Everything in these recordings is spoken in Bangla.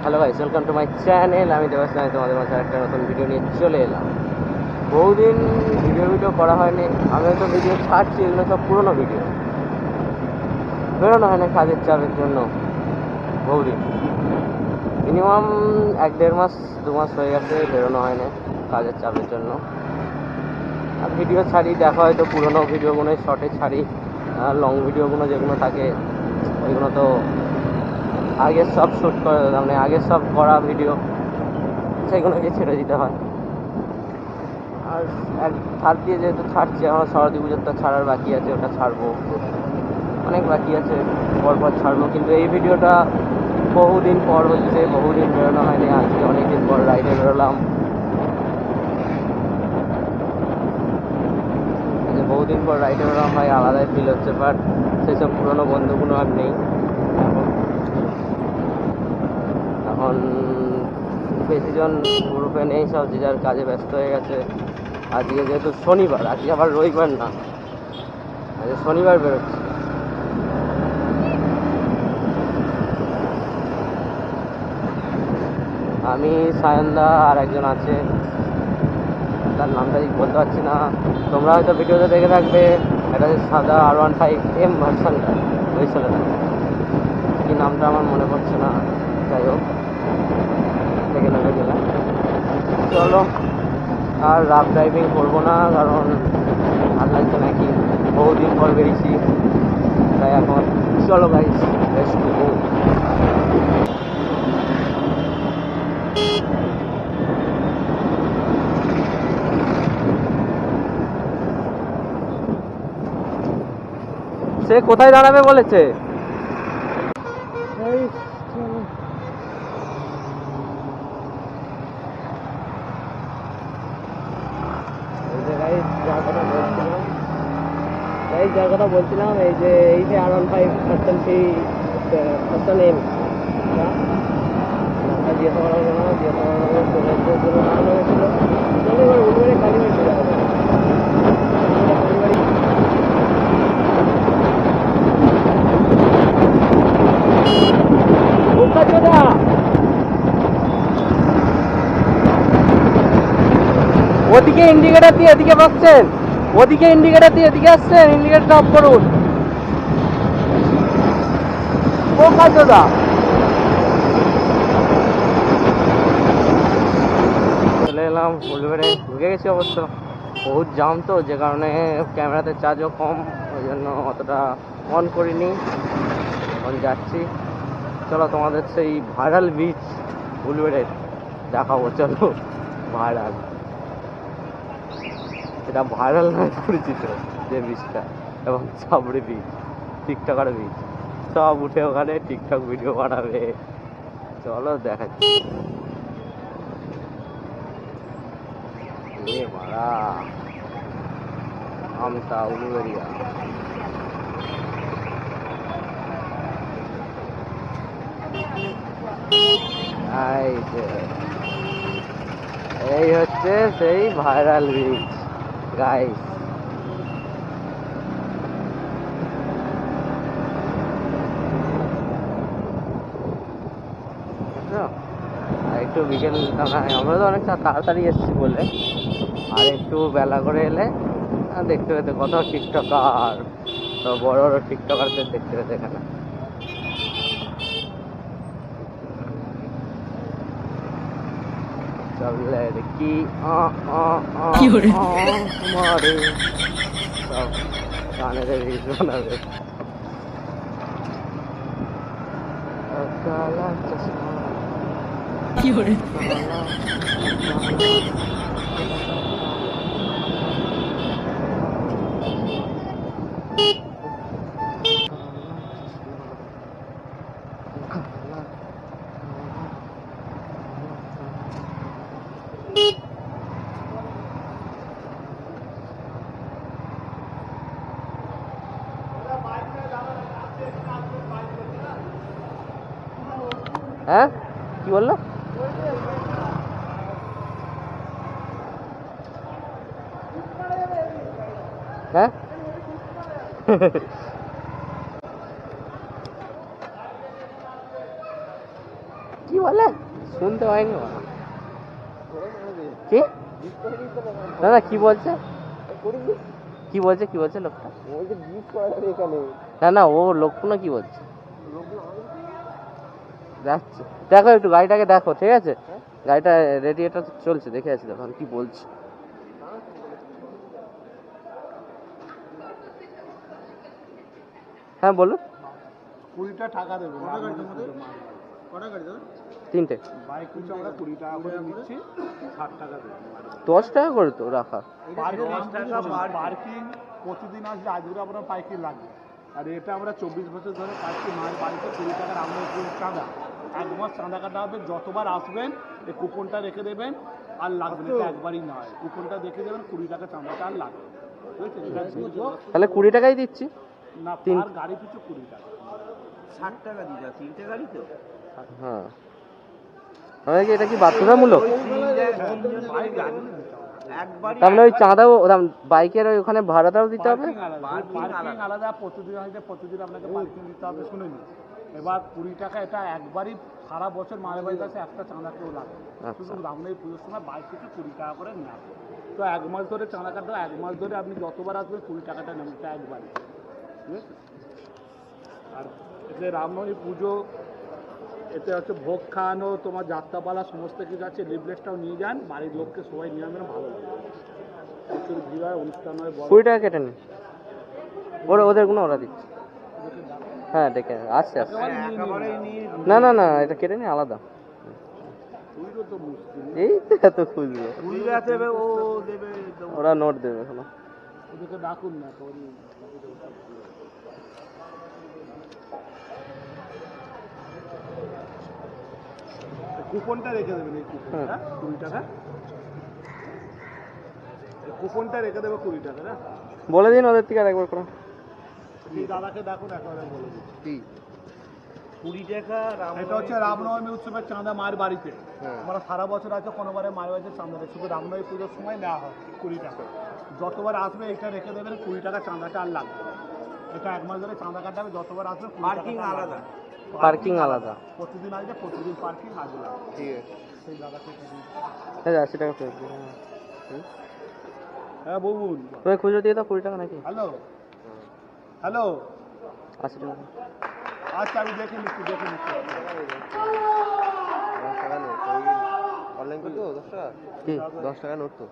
Hello guys, welcome to my channel. আমি দেবাস, আমি তোমাদের মাঝে একটা নতুন ভিডিও নিয়ে চলে এলাম। বহুদিন ভিডিও করা হয়নি। আমি হয়তো ভিডিও ছাড়ছি, এগুলো সব পুরোনো ভিডিও, বেরোনো হয় না কাজের চাপের জন্য। বহুদিন মিনিমাম 1-1.5 মাস 2 মাস হয়ে গেছে বেরোনো হয় না কাজের চাপের জন্য। আর ভিডিও ছাড়ি, দেখা হয়তো পুরোনো ভিডিওগুলোই শর্টে ছাড়ি। আর লং ভিডিওগুলো যেগুলো থাকে ওইগুলো তো আগের সব শ্যুট করে, মানে আগের সব করা ভিডিও, সেগুলোকে ছেড়ে দিতে হয়। আর এক ধার দিয়ে যেহেতু ছাড়ছি, আমার সরস্বতী পুজোরটা ছাড়ার বাকি আছে, ওটা ছাড়বো, অনেক বাকি আছে, পরপর ছাড়বো। কিন্তু এই ভিডিওটা বহুদিন পর হচ্ছে, বহুদিন বেরোনো হয়নি। আজকে অনেকদিন পর রাইডে বেরোলাম। বহুদিন পর রাইডে বেরোলাম ভাই, আলাদাই ফিল হচ্ছে। বাট সেসব পুরোনো বন্ধুগুলো আর নেই এখন বেশিজন গ্রুপে নেই, সব যে যার কাজে ব্যস্ত হয়ে গেছে। আজকে যেহেতু শনিবার, আজকে আবার রবিবার না, আজকে শনিবার বেরোচ্ছি। আমি, সায়নদা আর একজন আছে, তার নামটা বলতে পারছি না। তোমরা হয়তো ভিডিওতে দেখে থাকবে, এটা হচ্ছে সাদা R15M ভার্সানটা, ওই ছেলেটা, কি নামটা আমার মনে পড়ছে না। যাই হোক, দেখে নেবে গেলে। চলো, আর রাফ ড্রাইভিং করবো না, কারণ ভালো লাগছে নাকি, বহুদিন পর বেরিয়েছি। তাই এখন চলো গাইস, লেটস গো। সে কোথায় দাঁড়াবে বলেছে? যার কথা বলছিলাম, এই যে R15M নামটা দিয়ে পারবো না, দিয়ে নাম হয়েছিল। চলো এবার উঠবে, কালীবাড়ি চলে যাবে। ওদিকে ইন্ডিকেটার দিয়ে এদিকে পাচ্ছেন, ওদিকে ইন্ডিকেটার দিয়ে এদিকে আসছেন, ইন্ডিকেটার অফ করুন। ও কাজদা, চলে এলাম ফুলবেড়ে, ঢুকে গেছি অবশ্য। বহুত জাম তো, যে কারণে ক্যামেরাতে চার্জও কম, ওই জন্য অতটা অন করিনি। এখন যাচ্ছি, চলো তোমাদের সেই ভাইরাল বিচ ফুলবেড়ের দেখাবো। চলো, ভাইরাল, এটা ভাইরাল নয়, পরিচিত যে বিচটা, এবং সাবরি বিচ, টিকটকার বিচ, সব উঠে ওখানে টিকটক ভিডিও বানাবে। চলো দেখাচ্ছি। এ মারা আমতা উলুবেরিয়া, এই হচ্ছে সেই ভাইরাল বিচ গাইস। একটু বিকেল, আমরা তো অনেক তাড়াতাড়ি এসেছি বলে, আর একটু বেলা করে এলে দেখতে পেতে কত টিকটকার, তো বড় বড় টিকটকারদের দেখতে পেতে এখানে। চলে দেখি মারে, সব গানের রিলস বানাবে। কালা চশমা, কি করে হ্যাঁ, কি বললো? হ্যাঁ কি বলে শুনতে হয়নি বাবা। কি না না কি বলছে কি বলছে কি বলছে লোকটা না না ও লোকটা না কি বলছে যাচ্ছে দেখো একটু গাড়িটাকে দেখো ঠিক আছে গাড়িটা রেডিয়েটর চলছে দেখে আছি দেখো কি বলছে হ্যাঁ বলুন 20টা টাকা দেবে তিনটে বাইক পিছু আমরা 20 টাকা করে নিচ্ছি 60 টাকা দেবে 10 টাকা করে তো রাখা পার্কিং প্রতিদিন আসলে আজকে আপনার পাইকিং লাগবে আর এটা আমরা 24 বছর ধরে পাচ্ছি মায়ের বাড়িতে 20 টাকার আমরা চাঁদা এক মাস চাঁদা কাটা হবে যতবার আসবেন এই কুপনটা রেখে দেবেন আর লাগবে না একবারই নয় কুপনটা দেখে দেবেন 20 টাকা চাঁদাটা আর লাগবে বুঝেছেন তাহলে 20 টাকাই দিচ্ছি না আর গাড়ি পিছু 20 টাকা 60 টাকা দিদা তিনটে গাড়ি তো হ্যাঁ মানে কি এটা কি বাধ্যতামূলক তার মানে ওই চাঁদাও বাইকের ওখানে ভাড়াটাও দিতে হবে পার্কিং আলাদা প্রতিদিন আপনাকে পার্কিং দিতে হবে শুনে নিন এবার 20 টাকা এটা একবারই সারা বছর মায়ের বাড়ির কাছে একটা চাঁদা কেউ লাগে শুধু রামনাই পুজোর সময় বাইক থেকে 20 টাকা করে নেওয়া তো এক মাস ধরে চাঁদা কাটতে এক মাস ধরে আপনি যতবার আসবেন 20 টাকাটা নেবেন এটা একবারই ঠিক আছে আর এতে রামনবমী পুজো এতে হচ্ছে ভোগ খাওয়ানো তোমার যাত্রাপালা সমস্ত কিছু আছে লিফলেটটাও নিয়ে যান বাড়ির লোককে সবাই নিয়ে আসবেন ভালো লাগে প্রচুর ভিড় হয় অনুষ্ঠান হয় 20 টাকা কেটে নিন ওদের কোনো ওরা দিচ্ছে হ্যাঁ দেখে আচ্ছা না না না এটা কেটে নি আলাদা এই তো এত খুঁজবে ও দেবে ওরা নোট দেবে এখনো ওদেরকে ডাকুন না কুপনটা রেখে দেবেন এই কুপনটা 20 টাকা এই কুপনটা রেখে দেবে 20 টাকা না বলে দিন ওদের থেকে আরেকবার করে এই দাদাকে ডাকুন একবারে বলে দিন কি 20 টাকা এটা হচ্ছে রামনবমী উৎসবের চাঁদা মায়ের বাড়িতে আমরা সারা বছর আছে কোনোবারে মায়ের বাড়িতে চাঁদা দেয় শুধু রামনবমী পুজোর সময় নেওয়া হয় 20 টাকা যতবার আসবে এটা রেখে দেবেন 20 টাকা চাঁদাটা আর লাগবে এটা এক মাস ধরে চাঁদা কাটতে হবে যতবার আসবে পার্কিং আলাদা পার্কিং আলাদা প্রতিদিন আসবে প্রতিদিন পার্কিং আসবে ঠিক আছে সেই দাদাকে হ্যাঁ 80 টাকা ফেরত দিন হ্যাঁ বলুন তুমি খুঁজে দিয়ে দাও 20 টাকা নাকি হ্যালো হ্যালো 80 টাকা আচ্ছা আমি দেখে নিচ্ছি 10 টাকা নোট অনলাইন করতো 10 টাকা কি 10 টাকা নোট তো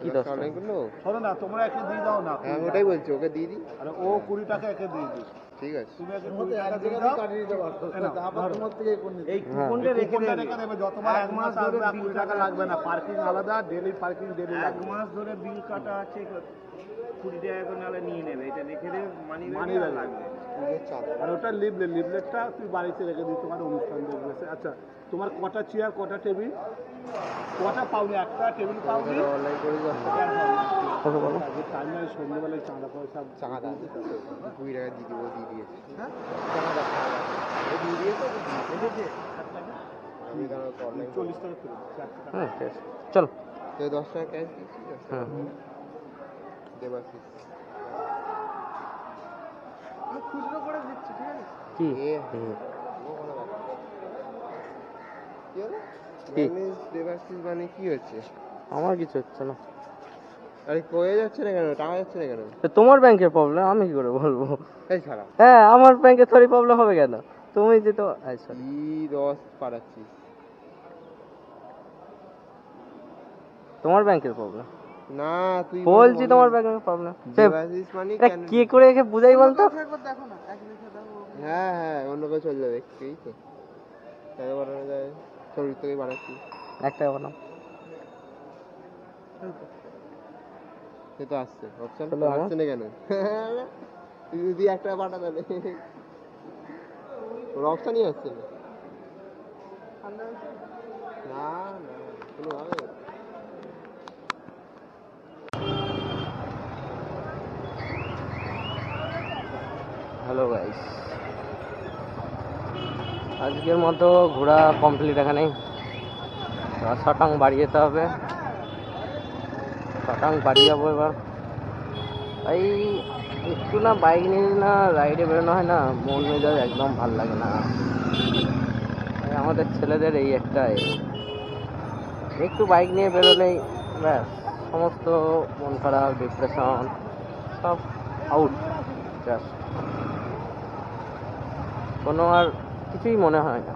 কি 10 টাকা অনলাইন করলো শোনো না তোমরা একে দিয়ে দাও না হ্যাঁ ওটাই বলছি ওকে দিয়ে দিই আরে ও 20 টাকা একে দিয়ে দিই ঠিক আছে তুমি একে 20 টাকা দিয়ে দাও এই কুপনটা রেখে দেবে যতবার এক মাস ধরে 20 টাকা লাগবে না পার্কিং আলাদা ডেইলি পার্কিং ডেইলি এক মাস ধরে বিল কাটা আছে 20 টাকা করে নালে নিয়ে নেবে এটা রেখে দেবে মানি লাগবে আর ওটা লিফলেটটা তুই বাড়িতে রেখে দিই তোমার অনুষ্ঠান দেখবে আচ্ছা তোমার কটা চেয়ার কটা টেবিল কটা পাওনি একটা টেবিল পাওনি অনলাইন করে দাও কত বলো টাইমে সন্ধ্যেবেলায় চাঁদা পয়সা 20 টাকা দিয়ে দিব দিয়ে দিয়েছে হ্যাঁ দিয়ে দিয়েছে দেখেছে আমি কারণ অনলাইন 40 টাকা তুলি হ্যাঁ ঠিক আছে চলো তো 10 টাকা ক্যাশ দিচ্ছি হ্যাঁ দেবাশিস খুচরো করে দিচ্ছি ঠিক আছে কি দেবাশিস মানে কি হচ্ছে আমার কিছু হচ্ছে না আরে কয়ে যাচ্ছে না কেন টাকা যাচ্ছে না কেন তোমার ব্যাংকের প্রবলেম আমি কি করে বলবো এই ছাড়া হ্যাঁ আমার ব্যাংকে থরি প্রবলেম হবে কেন তুমি যে তো আচ্ছা কি 10 পাঠাচ্ছি তোমার ব্যাংকের প্রবলেম না তুই বলছি তোমার ব্যাংকের প্রবলেম দেবাশিস মানে এটা কেন কি করে একে বুঝাই বলতো হ্যাঁ হ্যাঁ অন্য কেউ চলে যাবে এই তো টাকা বাড়ানো যায় শরীর থেকে বাড়াচ্ছি 1 টাকা বানাও সে তো আসছে অপশন চলো, আমার? আসছে না কেন তুই যদি 1 টাকা পাঠা তাহলে ওর অপশনই আসছে না না না কোনো ভাবে হ্যালো গাইস আজকের মতো ঘোরা কমপ্লিট এখানে শটাং বাড়ি যেতে হবে শটাং বাড়ি যাবো এবার এই একটু না বাইক নিয়ে না রাইডে বেরোনো হয় না মন মেজাজ একদম ভাল লাগে না আমার আমাদের ছেলেদের এই একটা একটু বাইক নিয়ে বেরোলেই ব্যাস সমস্ত মন খারাপ, ডিপ্রেশন সব আউট। জাস্ট কোনো আর কিছুই মনে হয় না।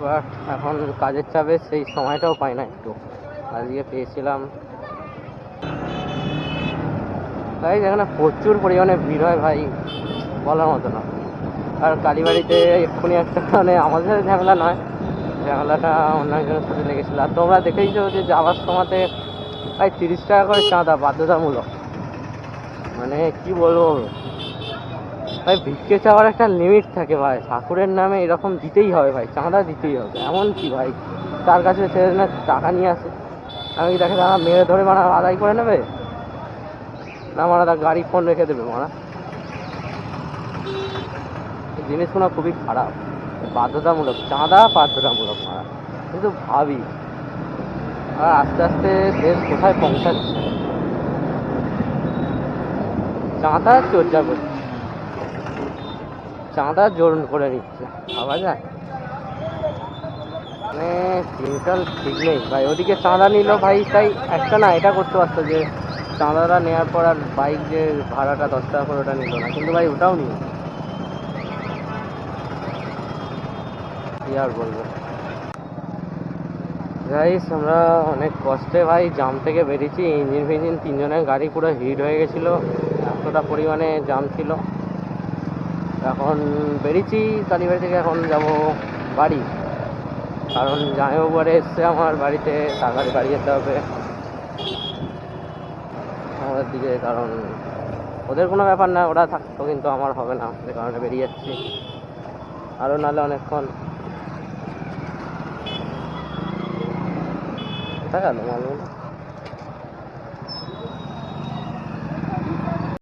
বাট এখন কাজের চাপে সেই সময়টাও পাই না একটু, আজকে পেয়েছিলাম। তাই যেখানে প্রচুর পরিমাণে ভিড় হয় ভাই, বলার মতো না। আর কালীবাড়িতে এক্ষুনি একটা মানে আমাদের সাথে ঝামেলা নয়, ঝামেলাটা অন্য একজনের সাথে লেগেছিল। আর তোমরা দেখেইছো যে যাওয়ার সময়তে ভাই 30 টাকা করে চাঁদা বাধ্যতামূলক। মানে কি বলবো ভাই, ভিক্ষে চাওয়ার একটা লিমিট থাকে ভাই, ঠাকুরের নামে এরকম দিতেই হবে ভাই, চাঁদা দিতেই হবে। এমন কি ভাই, তার কাছে সে না টাকা নিয়ে আসে, আমি কি তাকে টাকা মেরে ধরে মারা আদায় করে নেবে? না মারা তার গাড়ি ফোন রেখে দেবে মারা। জিনিসগুলো খুবই খারাপ। বাধ্যতামূলক চাঁদা, বাধ্যতামূলক মারা। কিন্তু ভাবি আর আস্তে আস্তে দেশ কোথায় পৌঁছাচ্ছে। চাঁদা চর্চা করছে, চাঁদা জোর করে নিচ্ছে, ভাবা যায়? মানে দিনকাল ঠিক নেই ভাই। ওদিকে চাঁদা নিল ভাই, তাই একটা না এটা করতে পারতো যে চাঁদাটা নেওয়ার পর আর বাইক যে ভাড়াটা 10 টাকা করে ওটা নিল না, কিন্তু ভাই ওটাও নিল। কি আর বলবো গাইস, আমরা অনেক কষ্টে ভাই জাম থেকে বেরিয়েছি। ইঞ্জিন ফিঞ্জিন তিনজনের গাড়ি পুরো হিট হয়ে গেছিলো, এতটা পরিমাণে জাম ছিল। এখন বেরিয়েছি কালীবাড়ি থেকে, এখন যাব বাড়ি। কারণ জামাইবাবু বাড়ি এসছে আমার বাড়িতে, তাড়াতাড়ি বাড়ি যেতে হবে আমাদের দিকে। কারণ ওদের কোনো ব্যাপার না, ওরা থাকতো, কিন্তু আমার হবে না, যে কারণে বেরিয়ে যাচ্ছি। আরও নাহলে অনেকক্ষণ কোথায় গেল মালগুলো।